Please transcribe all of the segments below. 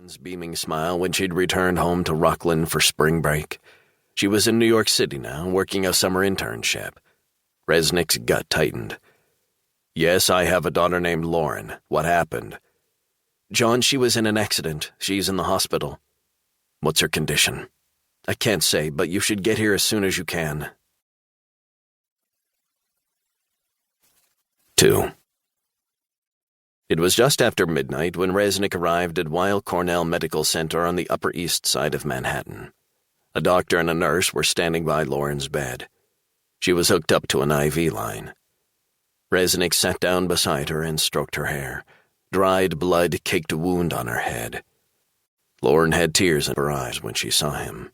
Lauren's beaming smile when she'd returned home to Rockland for spring break. She was in New York City now, working a summer internship. Reznick's gut tightened. "Yes, I have a daughter named Lauren. What happened?" "Jon, she was in an accident. She's in the hospital." "What's her condition?" "I can't say, but you should get here as soon as you can." 2. It was just after midnight when Reznick arrived at Weill Cornell Medical Center on the Upper East Side of Manhattan. A doctor and a nurse were standing by Lauren's bed. She was hooked up to an IV line. Reznick sat down beside her and stroked her hair. Dried blood caked a wound on her head. Lauren had tears in her eyes when she saw him.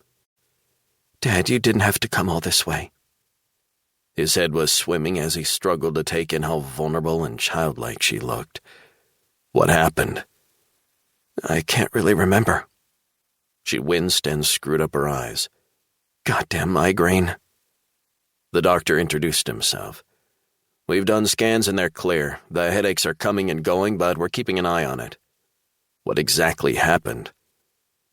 "Dad, you didn't have to come all this way." His head was swimming as he struggled to take in how vulnerable and childlike she looked. What happened? "I can't really remember." She winced and screwed up her eyes. "Goddamn migraine." The doctor introduced himself. "We've done scans and they're clear. The headaches are coming and going, but we're keeping an eye on it." "What exactly happened?"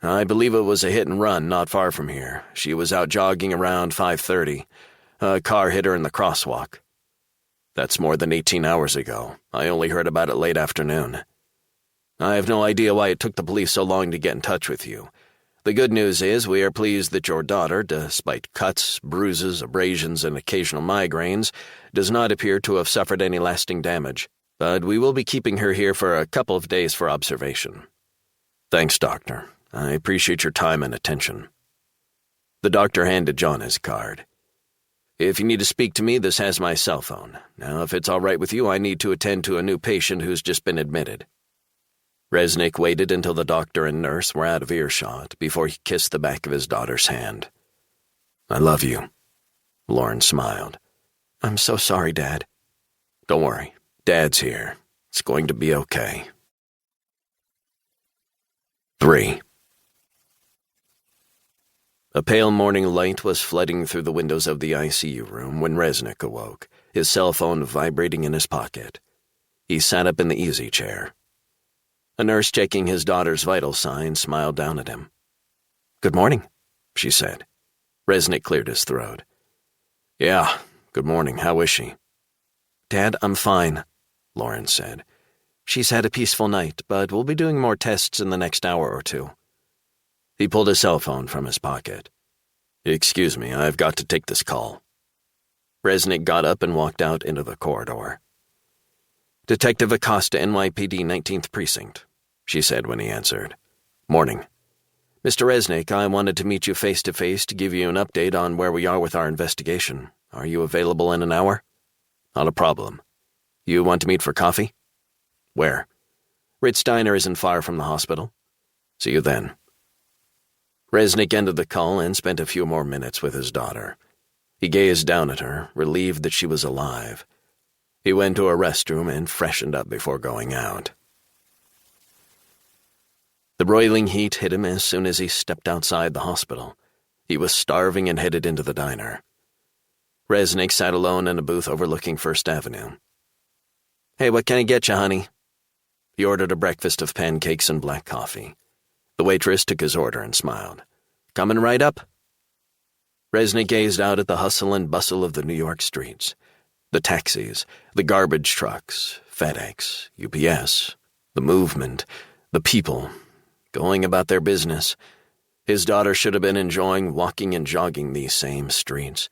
"I believe it was a hit and run not far from here. She was out jogging around 5:30. A car hit her in the crosswalk." "That's more than 18 hours ago. I only heard about it late afternoon." "I have no idea why it took the police so long to get in touch with you. The good news is we are pleased that your daughter, despite cuts, bruises, abrasions, and occasional migraines, does not appear to have suffered any lasting damage, but we will be keeping her here for a couple of days for observation." "Thanks, Doctor. I appreciate your time and attention." The doctor handed Jon his card. "If you need to speak to me, this has my cell phone. Now, if it's all right with you, I need to attend to a new patient who's just been admitted." Reznick waited until the doctor and nurse were out of earshot before he kissed the back of his daughter's hand. "I love you." Lauren smiled. "I'm so sorry, Dad." "Don't worry. Dad's here. It's going to be okay." 3. A pale morning light was flooding through the windows of the ICU room when Reznick awoke, his cell phone vibrating in his pocket. He sat up in the easy chair. A nurse checking his daughter's vital signs smiled down at him. "Good morning," she said. Reznick cleared his throat. "Yeah, good morning. How is she?" "Dad, I'm fine," Lauren said. "She's had a peaceful night, but we'll be doing more tests in the next hour or two." He pulled his cell phone from his pocket. "Excuse me, I've got to take this call." Reznick got up and walked out into the corridor. "Detective Acosta, NYPD 19th Precinct," she said when he answered. "Morning. Mr. Reznick, I wanted to meet you face-to-face to give you an update on where we are with our investigation. Are you available in an hour?" "Not a problem. You want to meet for coffee?" "Where?" "Ritz Diner isn't far from the hospital." "See you then." Reznick ended the call and spent a few more minutes with his daughter. He gazed down at her, relieved that she was alive. He went to a restroom and freshened up before going out. The broiling heat hit him as soon as he stepped outside the hospital. He was starving and headed into the diner. Reznick sat alone in a booth overlooking First Avenue. "Hey, what can I get you, honey?" He ordered a breakfast of pancakes and black coffee. The waitress took his order and smiled. "Coming right up?" Reznick gazed out at the hustle and bustle of the New York streets. The taxis, the garbage trucks, FedEx, UPS, the movement, the people, going about their business. His daughter should have been enjoying walking and jogging these same streets.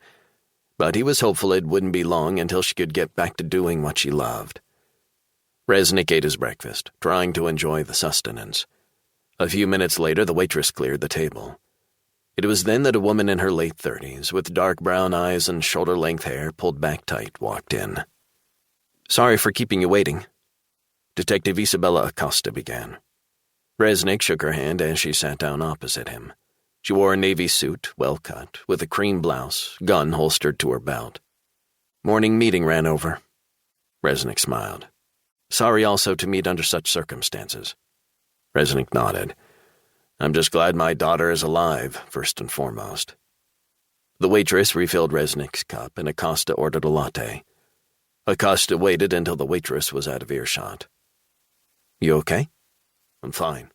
But he was hopeful it wouldn't be long until she could get back to doing what she loved. Reznick ate his breakfast, trying to enjoy the sustenance. A few minutes later, the waitress cleared the table. It was then that a woman in her late 30s, with dark brown eyes and shoulder-length hair pulled back tight, walked in. "Sorry for keeping you waiting," Detective Isabella Acosta began. Reznick shook her hand as she sat down opposite him. She wore a navy suit, well-cut, with a cream blouse, gun holstered to her belt. "Morning meeting ran over." Reznick smiled. "Sorry also to meet under such circumstances." Reznick nodded. "I'm just glad my daughter is alive, first and foremost." The waitress refilled Reznick's cup, and Acosta ordered a latte. Acosta waited until the waitress was out of earshot. "You okay?" "I'm fine."